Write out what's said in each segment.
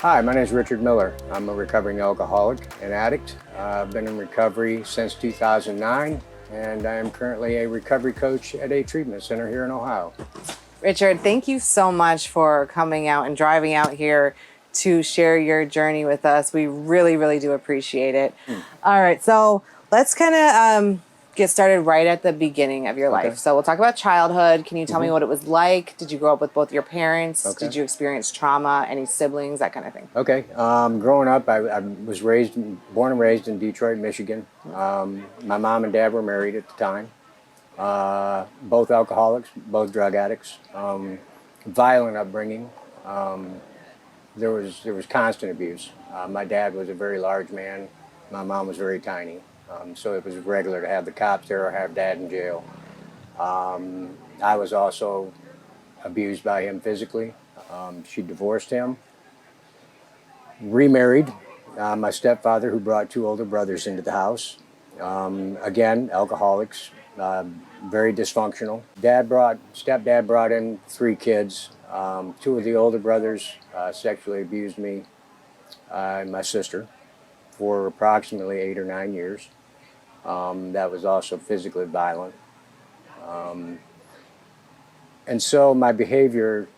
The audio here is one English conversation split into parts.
Hi, my name is Richard Miller. I'm a recovering alcoholic and addict. I've been in recovery since 2009, and I am currently a recovery coach at a treatment center here in Ohio. Richard, thank you so much for coming out and driving out here to share your journey with us. We really, really do appreciate it. All right, so let's kind of get started right at the beginning of your life. So we'll talk about childhood. Can you tell me what it was like? Did you grow up with both your parents? Okay. Did you experience trauma? Any siblings? That kind of thing. Okay. Growing up, I was born and raised in Detroit, Michigan. My mom and dad were married at the time. Both alcoholics, both drug addicts. Violent upbringing. There was constant abuse. My dad was a very large man. My mom was very tiny. So it was regular to have the cops there or have dad in jail. I was also abused by him physically. She divorced him, remarried. My stepfather, who brought two older brothers into the house. Again, alcoholics, very dysfunctional. Stepdad brought in three kids. Two of the older brothers sexually abused me and my sister for approximately 8 or 9 years. That was also physically violent. And so my behavior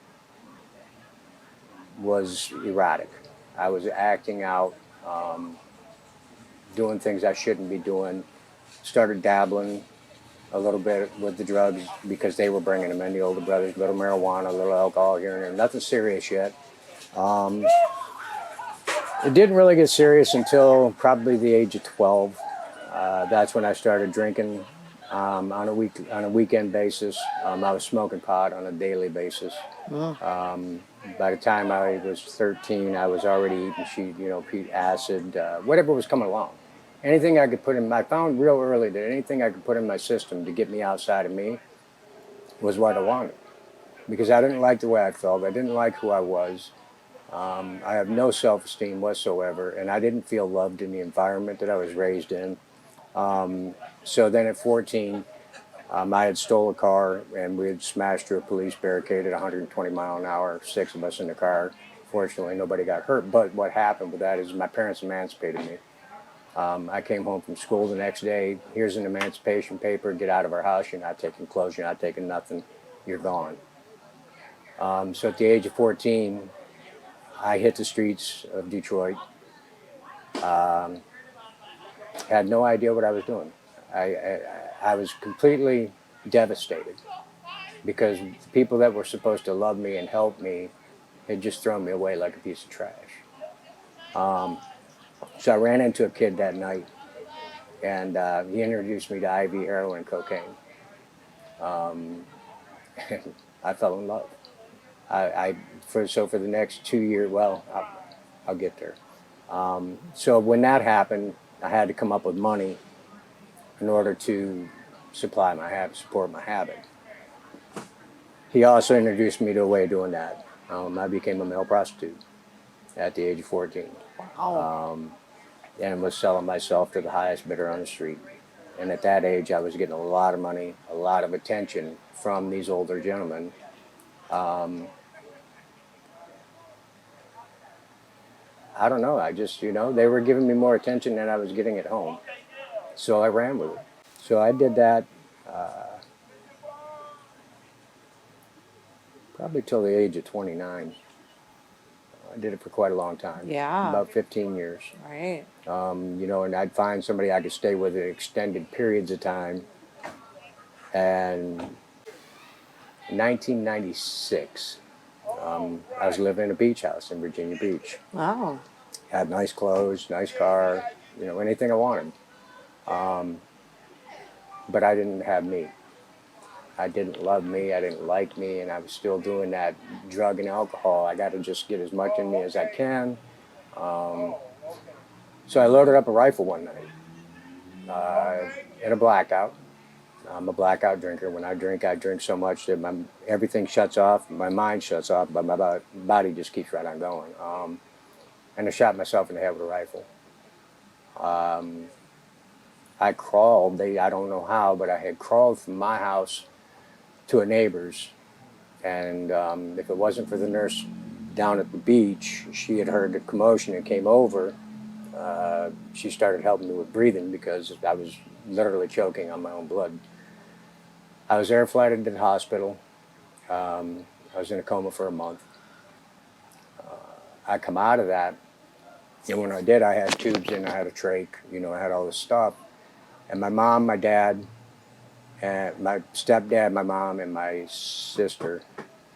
was erratic. I was acting out, doing things I shouldn't be doing. Started dabbling a little bit with the drugs because they were bringing them in, the older brothers, a little marijuana, a little alcohol here and there, nothing serious yet. It didn't really get serious until probably the age of 12. That's when I started drinking on a weekend basis. I was smoking pot on a daily basis. By the time I was 13, I was already eating sheet, acid, whatever was coming along. Anything I could put in, I found real early that anything I could put in my system to get me outside of me was what I wanted. Because I didn't like the way I felt. I didn't like who I was. I have no self-esteem whatsoever, and I didn't feel loved in the environment that I was raised in. So then at 14, I had stole a car, and we had smashed through a police barricade at 120 mile an hour, six of us in the car. Fortunately, nobody got hurt. But what happened with that is my parents emancipated me. I came home from school the next day. Here's an emancipation paper. Get out of our house. You're not taking clothes. You're not taking nothing. You're gone. So at the age of 14, I hit the streets of Detroit. Had no idea what I was doing. I was completely devastated because the people that were supposed to love me and help me had just thrown me away like a piece of trash. So I ran into a kid that night, and he introduced me to IV heroin and cocaine. And I fell in love. For the next 2 years, well, I'll get there. So when that happened, I had to come up with money in order to support my habit. He also introduced me to a way of doing that. I became a male prostitute at the age of 14. Wow. And was selling myself to the highest bidder on the street. And at that age, I was getting a lot of money, a lot of attention from these older gentlemen. I don't know, they were giving me more attention than I was getting at home. So I ran with it. So I did that probably till the age of 29. I did it for quite a long time. Yeah. About 15 years. Right. And I'd find somebody I could stay with at extended periods of time. And in 1996, I was living in a beach house in Virginia Beach. Wow. Had nice clothes, nice car, anything I wanted. But I didn't have me. I didn't love me, I didn't like me, and I was still doing that drug and alcohol. I got to just get as much in me as I can. So I loaded up a rifle one night in a blackout. I'm a blackout drinker. When I drink so much that everything shuts off, my mind shuts off, but my body just keeps right on going. And I shot myself in the head with a rifle. I crawled, I don't know how, but I had crawled from my house to a neighbor's. And if it wasn't for the nurse down at the beach, she had heard the commotion and came over. She started helping me with breathing because I was literally choking on my own blood. I was air flighted to the hospital. I was in a coma for a month. I come out of that, and when I did, I had tubes in, I had a trach, I had all this stuff. And my mom, my dad, and my stepdad, my mom, and my sister,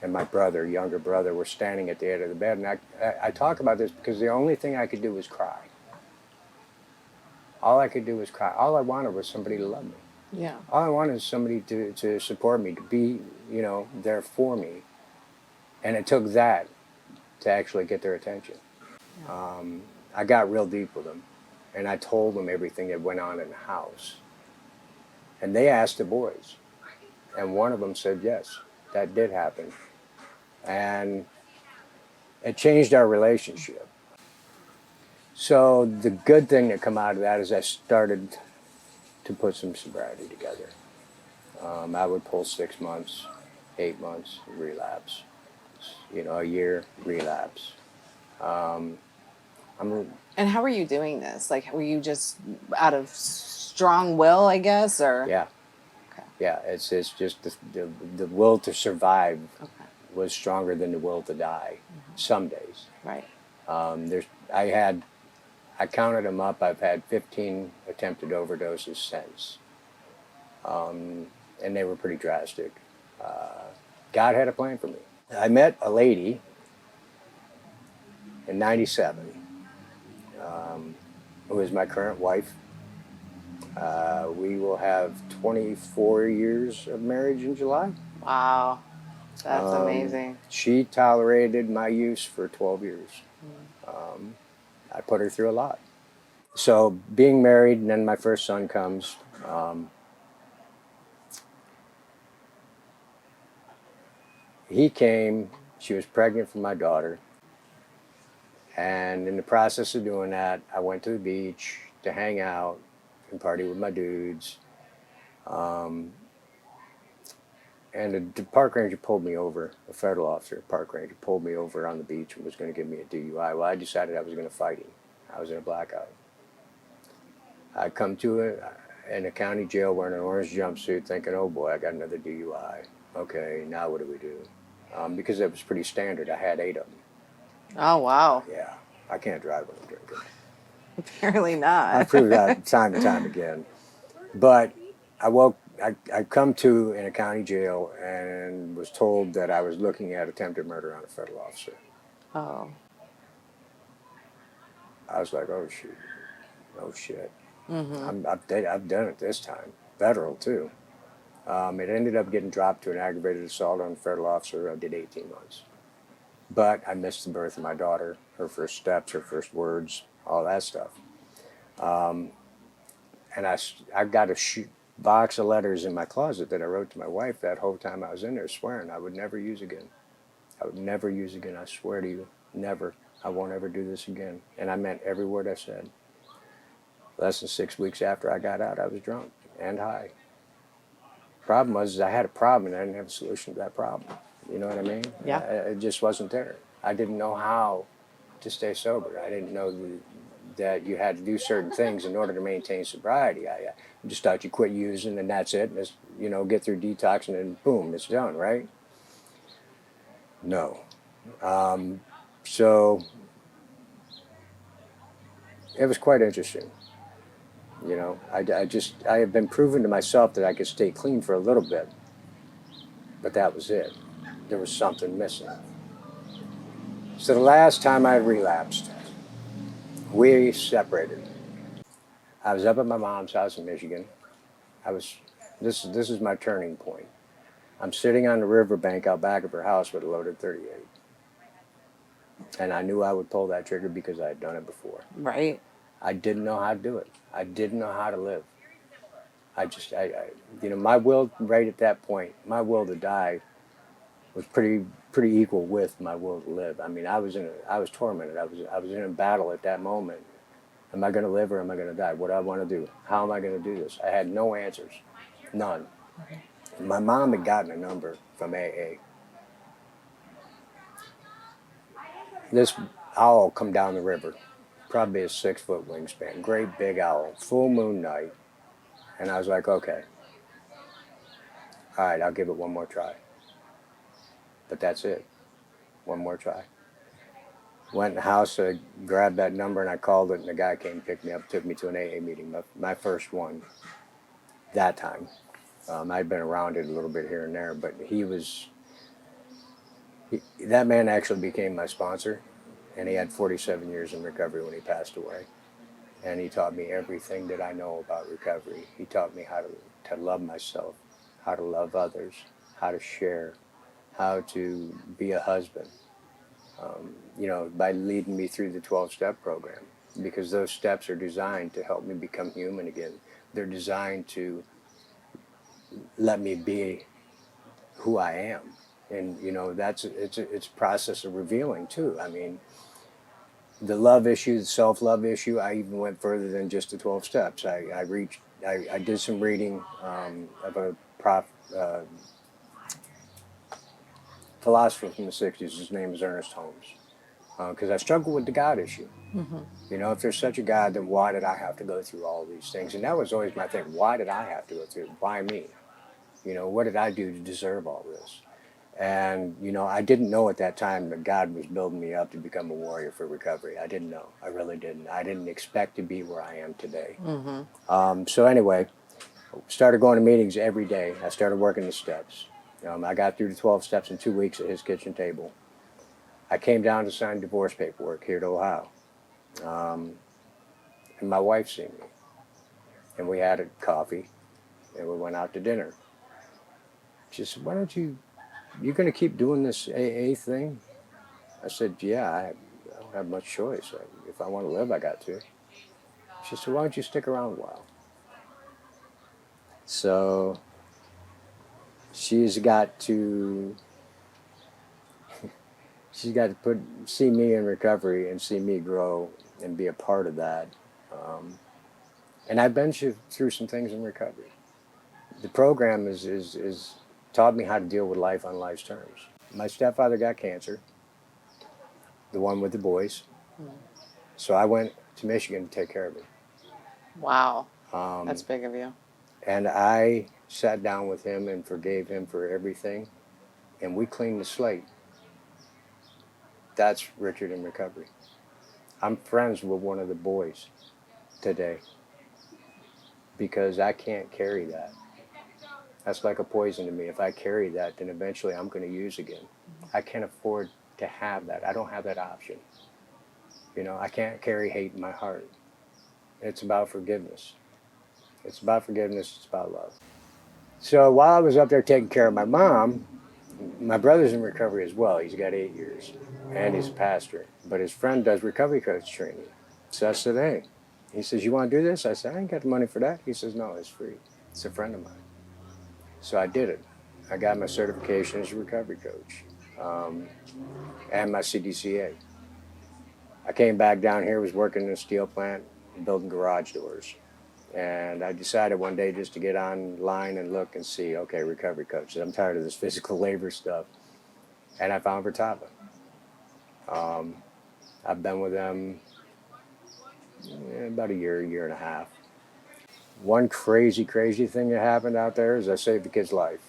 and my brother, younger brother, were standing at the end of the bed. And I talk about this because the only thing I could do was cry. All I could do was cry. All I wanted was somebody to love me. Yeah. All I wanted was somebody to support me, to be, there for me. And it took that to actually get their attention. I got real deep with them, and I told them everything that went on in the house. And they asked the boys, and one of them said, yes, that did happen. And it changed our relationship. So the good thing that come out of that is I started to put some sobriety together. I would pull 6 months, 8 months, relapse. A year, relapse. I'm And how were you doing this? Like, were you just out of strong will, I guess, or? Yeah, Okay. yeah. It's just the will to survive Okay. was stronger than the will to die. Some days. Right. There's I counted them up. I've had 15 attempted overdoses since, and they were pretty drastic. God had a plan for me. I met a lady in '97 who is my current wife. We will have 24 years of marriage in July. Wow. That's amazing. She tolerated my use for 12 years. I put her through a lot. So being married, and then my first son comes. He came, she was pregnant for my daughter. And in the process of doing that, I went to the beach to hang out and party with my dudes. And the park ranger pulled me over, a federal officer, park ranger, pulled me over on the beach and was going to give me a DUI. Well, I decided I was going to fight him. I was in a blackout. I come in a county jail wearing an orange jumpsuit thinking, oh boy, I got another DUI. Okay, now what do we do? Because it was pretty standard. I had 8 of them. Oh, wow. Yeah, I can't drive when I'm drinking. Apparently I not. proved that time and time again. But I come to in a county jail and was told that I was looking at attempted murder on a federal officer. Oh. I was like, oh shoot, oh shit. I've done it this time, federal too. It ended up getting dropped to an aggravated assault on a federal officer. I did 18 months. But I missed the birth of my daughter, her first steps, her first words, all that stuff. And I've got a box of letters in my closet that I wrote to my wife that whole time I was in there, swearing I would never use again. I would never use again. I swear to you, never. I won't ever do this again. And I meant every word I said. Less than 6 weeks after I got out, I was drunk and high. Problem was I had a problem and I didn't have a solution to that problem. You know what I mean? Yeah. It just wasn't there. I didn't know how to stay sober. I didn't know that you had to do certain things in order to maintain sobriety. I just thought you quit using and that's it. And it's, get through detox and then boom, it's done, right? No. So it was quite interesting. I have been proving to myself that I could stay clean for a little bit, but that was it. There was something missing. So the last time I relapsed, we separated. I was up at my mom's house in Michigan. This is my turning point. I'm sitting on the riverbank out back of her house with a loaded .38. And I knew I would pull that trigger because I had done it before. Right. I didn't know how to do it. I didn't know how to live. My will right at that point, my will to die was pretty equal with my will to live. I mean, I was tormented. I was in a battle at that moment. Am I going to live or am I going to die? What do I want to do? How am I going to do this? I had no answers, none. My mom had gotten a number from AA. this owl come down the river, probably a 6 foot wingspan, great big owl, full moon night. And I was like, okay, all right, I'll give it one more try. But that's it, one more try. Went in the house, grabbed that number, and I called it, and the guy came and picked me up, took me to an AA meeting, my first one that time. I'd been around it a little bit here and there, but that man actually became my sponsor, and he had 47 years in recovery when he passed away. And he taught me everything that I know about recovery. He taught me how to love myself, how to love others, how to share, how to be a husband, by leading me through the 12-step program, because those steps are designed to help me become human again. They're designed to let me be who I am. And, it's a process of revealing, too. I mean, the love issue, the self-love issue, I even went further than just the 12 steps. I did some reading of a philosopher from the 60s. His name is Ernest Holmes. Because I struggled with the God issue. If there's such a God, then why did I have to go through all these things? And that was always my thing. Why did I have to go through it? Why me? What did I do to deserve all this? And, I didn't know at that time that God was building me up to become a warrior for recovery. I didn't know. I really didn't. I didn't expect to be where I am today. So anyway, started going to meetings every day. I started working the steps. I got through the 12 steps in 2 weeks at his kitchen table. I came down to sign divorce paperwork here to Ohio. And my wife seen me. And we had a coffee, and we went out to dinner. She said, why don't you're going to keep doing this AA thing? I said, yeah, I don't have much choice. If I want to live, I got to. She said, why don't you stick around a while? So she's got to see me in recovery and see me grow and be a part of that. And I've been through some things in recovery. The program is taught me how to deal with life on life's terms. My stepfather got cancer, the one with the boys. So I went to Michigan to take care of him. Wow. That's big of you. And I sat down with him and forgave him for everything. And we cleaned the slate. That's Richard in recovery. I'm friends with one of the boys today because I can't carry that. That's like a poison to me. If I carry that, then eventually I'm going to use again. I can't afford to have that. I don't have that option. I can't carry hate in my heart. It's about forgiveness. It's about forgiveness. It's about love. So while I was up there taking care of my mom, my brother's in recovery as well. He's got 8 years, and he's a pastor. But his friend does recovery coach training. So I said, hey. He says, you want to do this? I said, I ain't got the money for that. He says, no, it's free. It's a friend of mine. So I did it. I got my certification as a recovery coach and my CDCA. I came back down here, was working in a steel plant, building garage doors. And I decided one day just to get online and look and see, okay, recovery coaches. I'm tired of this physical labor stuff. And I found Vertava. I've been with them about a year and a half. One crazy thing that happened out there is I saved the kid's life.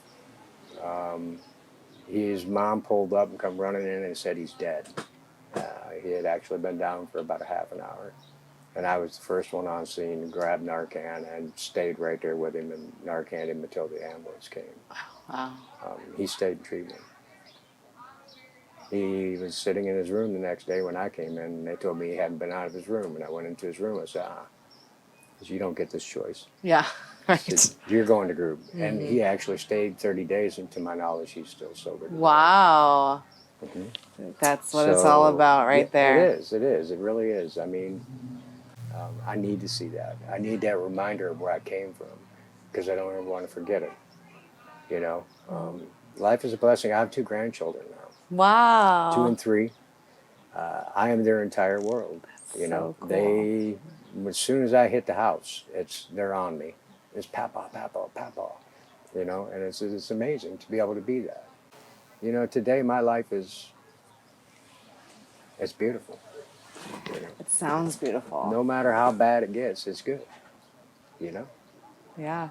His mom pulled up and come running in and said he's dead. He had actually been down for about a half an hour. And I was the first one on scene to grab Narcan and stayed right there with him and Narcaned him until the ambulance came. Wow. He stayed in treatment. He was sitting in his room the next day when I came in, and they told me he hadn't been out of his room. And I went into his room. I said, you don't get this choice. Yeah. Right. Said, you're going to group. And he actually stayed 30 days, and to my knowledge, he's still sober today. Wow. That's what it's all about right there. It is. It really is. I mean, I need to see that. I need that reminder of where I came from because I don't ever want to forget it. Life is a blessing. I have 2 grandchildren now. Wow. 2 and 3. I am their entire world. So cool. They, as soon as I hit the house, they're on me. It's papa, papa, papa. And it's amazing to be able to be that. Today my life is It's beautiful. It sounds beautiful. No matter how bad it gets, it's good. You know? Yeah.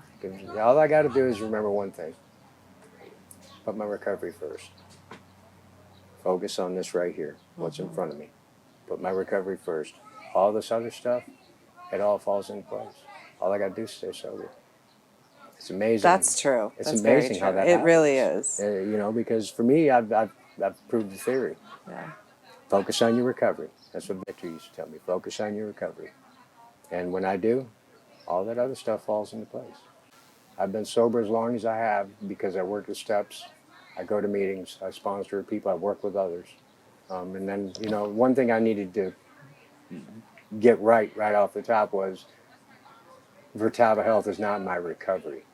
All I got to do is remember one thing. Put my recovery first. Focus on this right here, what's in front of me. Put my recovery first. All this other stuff, it all falls into place. All I got to do is stay sober. It's amazing. That's true. It's That's amazing very how true. that It happens. really is. You know, because for me, I've proved the theory. Yeah. Focus on your recovery. That's what Victor used to tell me. Focus on your recovery. And when I do, all that other stuff falls into place. I've been sober as long as I have because I work the steps. I go to meetings. I sponsor people. I work with others. And then, you know, one thing I needed to get right off the top was Vertava Health is not my recovery.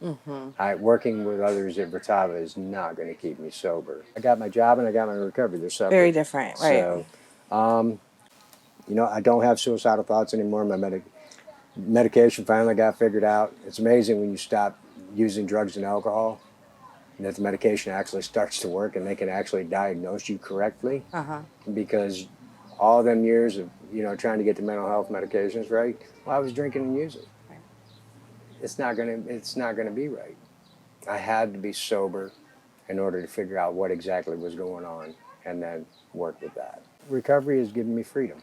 Working with others at Vertava is not going to keep me sober. I got my job and I got my recovery. They're separate. Very different, right? So, you know, I don't have suicidal thoughts anymore. My medication finally got figured out. It's amazing when you stop using drugs and alcohol and that the medication actually starts to work and they can actually diagnose you correctly. Because all them years of, you know, trying to get the mental health medications right, well, I was drinking and using. It's not gonna be right. I had to be sober in order to figure out what exactly was going on and then work with that. Recovery has given me freedom.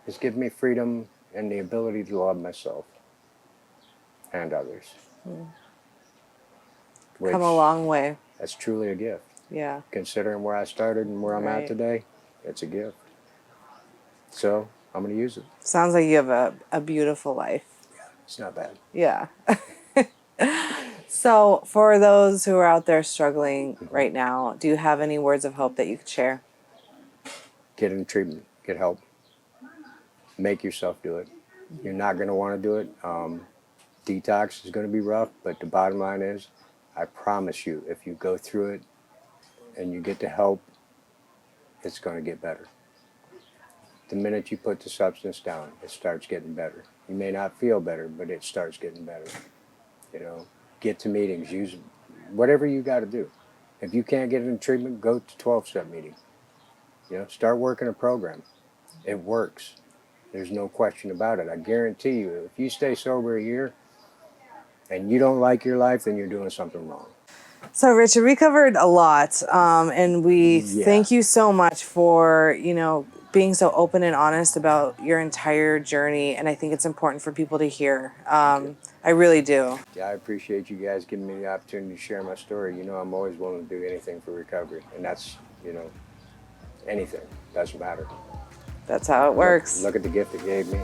It's given me freedom and the ability to love myself and others. Come a long way. That's truly a gift. Yeah. Considering where I started and where I'm at today, it's a gift. So I'm going to use it. Sounds like you have a beautiful life. It's not bad. Yeah. So for those who are out there struggling right now, do you have any words of hope that you could share? Get in treatment. Get help. Make yourself do it. You're not going to want to do it. Detox is going to be rough, but the bottom line is, I promise you, if you go through it and you get the help, it's going to get better. The minute you put the substance down, it starts getting better. You may not feel better, but it starts getting better. You know, get to meetings, use whatever you got to do. If you can't get in treatment, go to 12-step meeting. You know, start working a program. It works. There's no question about it. I guarantee you, if you stay sober a year and you don't like your life, then you're doing something wrong. So, Richard, we covered a lot, and we thank you so much for, you know, being so open and honest about your entire journey, and I think it's important for people to hear. I really do. Yeah, I appreciate you guys giving me the opportunity to share my story. You know, I'm always willing to do anything for recovery, and that's, you know, anything. Doesn't matter. That's how it works. Look at the gift it gave me.